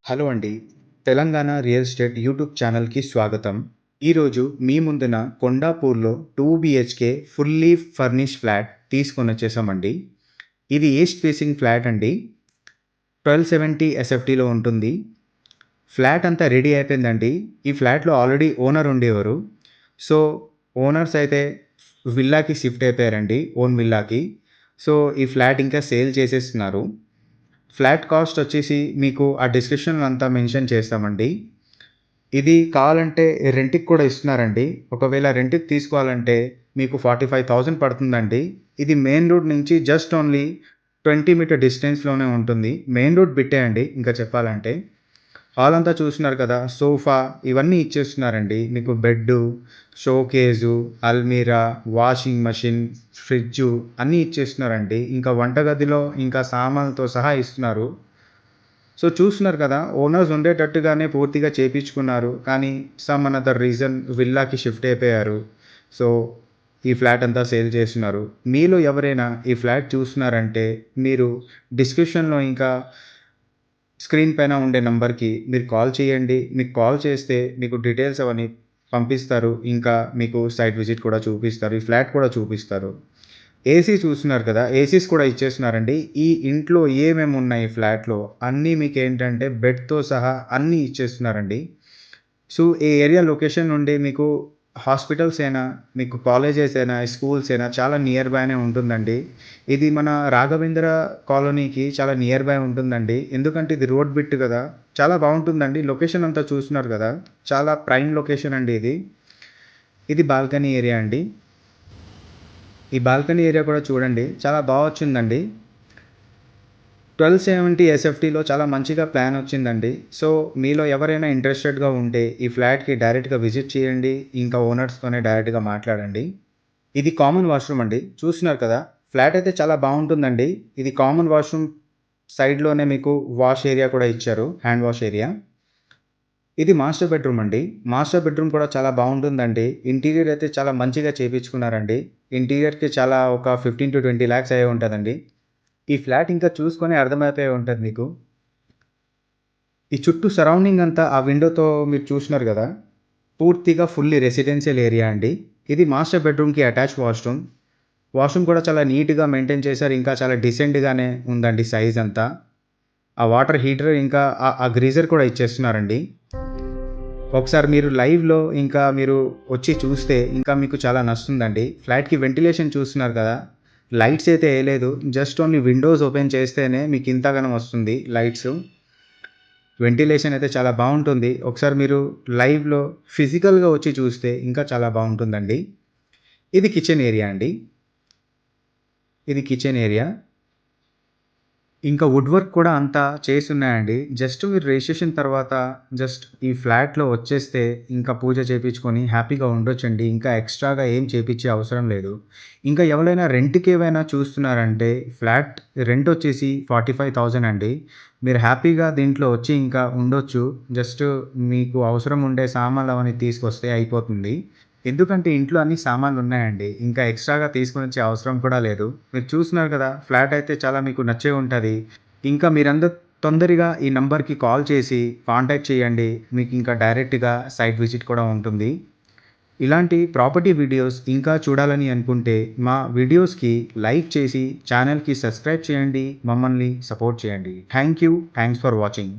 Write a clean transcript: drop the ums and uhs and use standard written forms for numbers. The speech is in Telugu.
హలో అండి. తెలంగాణ రియల్ ఎస్టేట్ యూట్యూబ్ ఛానల్‌కి స్వాగతం. ఈరోజు మీ ముందున కొండాపూర్‌లో 2 బీహెచ్‌కే ఫుల్లీ ఫర్నిష్డ్ ఫ్లాట్ తీసుకొనొచ్చేసామండి. ఇది ఈస్ట్ ఫేసింగ్ ఫ్లాట్ అండి. 1270 ఎస్ఎఫ్టీలో ఉంటుంది. ఫ్లాట్ అంతా రెడీ అయిపోయిందండి. ఈ ఫ్లాట్‌లో ఆల్రెడీ ఓనర్ ఉండేవారు. సో, ఓనర్స్ అయితే విల్లాకి షిఫ్ట్ అయిపోయారండి. ఓన్ విల్లాకి. సో, ఈ ఫ్లాట్ ఇంకా సేల్ చేసేస్తున్నారు. ఫ్లాట్ కాస్ట్ వచ్చేసి మీకు ఆ డిస్క్రిప్షన్‌లో అంతా మెన్షన్ చేస్తామండి. ఇది కావాలంటే రెంట్‌కి కూడా ఇస్తున్నారండి. ఒకవేళ రెంట్‌కి తీసుకోవాలంటే మీకు 45,000 పడుతుందండి. ఇది మెయిన్ రోడ్ నుంచి జస్ట్ ఓన్లీ 20 మీటర్ డిస్టెన్స్‌లోనే ఉంటుంది. మెయిన్ రోడ్ బిట్టే అండి ఇంకా చెప్పాలంటే. హాల్ అంతా చూస్తున్నారు కదా! సోఫా ఇవన్నీ ఇచ్చేస్తున్నారండి. మీకు బెడ్డు, షోకేసు, అల్మీరా, వాషింగ్ మెషిన్, ఫ్రిడ్జు అన్నీ ఇచ్చేస్తున్నారండి. ఇంకా వంటగదిలో ఇంకా సామాన్లతో సహా ఇస్తున్నారు. సో, చూస్తున్నారు కదా! ఓనర్స్ ఉండేటట్టుగానే పూర్తిగా చేపించుకున్నారు. కానీ సమ్ అనదర్ రీజన్ విల్లాకి షిఫ్ట్ అయిపోయారు. సో, ఈ ఫ్లాట్ అంతా సేల్ చేస్తున్నారు. మీలో ఎవరైనా ఈ ఫ్లాట్ చూస్తున్నారంటే మీరు డిస్క్రిప్షన్‌లో ఇంకా స్క్రీన్ పైన ఉండే నంబర్‌కి మీరు కాల్ చేయండి. మీకు కాల్ చేస్తే మీకు డీటెయిల్స్ అవన్నీ పంపిస్తారు. ఇంకా మీకు సైట్ విజిట్ కూడా చూపిస్తారు. ఈ ఫ్లాట్ కూడా చూపిస్తారు. ఏసీ చూస్తున్నారు కదా! ఏసీస్ కూడా ఇచ్చేస్తున్నారండి. ఈ ఇంట్లో ఏమేమి ఉన్నాయి ఫ్లాట్‌లో అన్నీ మీకేంటంటే బెడ్‌తో సహా అన్నీ ఇచ్చేస్తున్నారండి. సో, ఈ ఏరియా లొకేషన్ నుండి మీకు హాస్పిటల్స్ అయినా, మీకు కాలేజెస్ అయినా, స్కూల్స్ అయినా చాలా నియర్ బైనే ఉంటుందండి. ఇది మన రాఘవేంద్ర కాలనీకి చాలా నియర్ బై ఉంటుందండి. ఎందుకంటే ఇది రోడ్ బిట్ కదా! చాలా బావుంటుందండి. లొకేషన్ అంతా చూస్తున్నారు కదా! చాలా ప్రైమ్ లొకేషన్ అండి ఇది. ఇది బాల్కనీ ఏరియా అండి. ఈ బాల్కనీ ఏరియా కూడా చూడండి. చాలా బా వచ్చిందండి. 1270 ఎస్ఎఫ్టీలో చాలా మంచిగా ప్లాన్ వచ్చిందండి. సో, మీలో ఎవరైనా ఇంట్రెస్టెడ్‌గా ఉంటే ఈ ఫ్లాట్‌కి డైరెక్ట్‌గా విజిట్ చేయండి. ఇంకా ఓనర్స్‌తోనే డైరెక్ట్‌గా మాట్లాడండి. ఇది కామన్ వాష్‌రూమ్ అండి. చూస్తున్నారు కదా! ఫ్లాట్ అయితే చాలా బావుంటుందండి. ఇది కామన్ వాష్‌రూమ్ సైడ్‌లోనే మీకు వాష్ ఏరియా కూడా ఇచ్చారు. Hand wash area. ఇది మాస్టర్ బెడ్‌రూమ్ అండి. మాస్టర్ బెడ్‌రూమ్ కూడా చాలా బావుంటుందండి. ఇంటీరియర్ అయితే చాలా మంచిగా చేపించుకున్నారండి. ఇంటీరియర్‌కి చాలా ఒక 15-20 లాక్స్ అయ్యే ఉంటదండి. ఈ ఫ్లాట్ ఇంకా చూసుకొని అర్థమైపోయి ఉంటది మీకు. ఈ చుట్టూ సరౌండింగ్ అంతా ఆ విండోతో మీరు చూసినారు గదా! పూర్తిగా ఫుల్లీ రెసిడెన్షియల్ ఏరియా అండి. ఇది మాస్టర్ బెడ్‌రూమ్‌కి అటాచ్ వాష్‌రూమ్. వాష్‌రూమ్ కూడా చాలా నీట్‌గా మెయింటైన్ చేశారు. ఇంకా చాలా డీసెంట్‌గానే ఉందండి సైజ్ అంతా. ఆ వాటర్ హీటర్ ఇంకా ఆ గ్రీజర్ కూడా ఇచ్చేస్తున్నారండి. ఒకసారి మీరు లైవ్‌లో ఇంకా మీరు వచ్చి చూస్తే ఇంకా మీకు చాలా నచ్చుతుందండి. ఫ్లాట్‌కి వెంటిలేషన్ చూస్తున్నారు కదా! లైట్స్ అయితే ఎయలేదు. జస్ట్ ఓన్లీ విండోస్ ఓపెన్ చేస్తేనే మీకు ఇంతగనం వస్తుంది లైట్సు. వెంటిలేషన్ అయితే చాలా బావుంటుంది. ఒకసారి మీరు లైవ్‌లో ఫిజికల్‌గా వచ్చి చూస్తే ఇంకా చాలా బావుంటుందండి. ఇది కిచెన్ ఏరియా అండి. ఇది కిచెన్ ఏరియా. ఇంకా వుడ్ వర్క్ కూడా అంతా చేసున్నాయండి. జస్ట్ మీరు రిజిస్ట్రేషన్ తర్వాత జస్ట్ ఈ ఫ్లాట్‌లో వచ్చేస్తే ఇంకా పూజ చేపించుకొని హ్యాపీగా ఉండొచ్చండి. ఇంకా ఎక్స్‌ట్రాగా ఏం చేపిచ్చే అవసరం లేదు. ఇంకా ఎవరైనా రెంట్‌కేవైనా చూస్తున్నారంటే ఫ్లాట్ రెంట్ వచ్చేసి 45,000 అండి. మీరు హ్యాపీగా దీంట్లో వచ్చి ఇంకా ఉండొచ్చు. జస్ట్ మీకు అవసరం ఉండే సామాన్లు అవన్నీ తీసుకొస్తే అయిపోతుంది. ఎందుకంటే ఇంట్లో అన్ని సామాన్లున్నాయండి. ఇంకా ఎక్స్‌ట్రాగా తీసుకొనొచ్చే అవసరం కూడా లేదు. మీరు చూస్తున్నారు కదా! ఫ్లాట్ అయితే చాలా మీకు నచ్చే ఉంటది. ఇంకా మీరందరూ తొందరగా ఈ నంబర్‌కి కాల్ చేసి కాంటాక్ట్ చేయండి. మీకింకా డైరెక్ట్‌గా సైట్ విజిట్ కూడా ఉంటుంది. ఇలాంటి ప్రాపర్టీ వీడియోస్ ఇంకా చూడాలని అనుకుంటే మా వీడియోస్‌కి లైక్ చేసి ఛానెల్‌కి సబ్స్క్రైబ్ చేయండి. మమ్మల్ని సపోర్ట్ చేయండి. Thank you. Thanks for watching.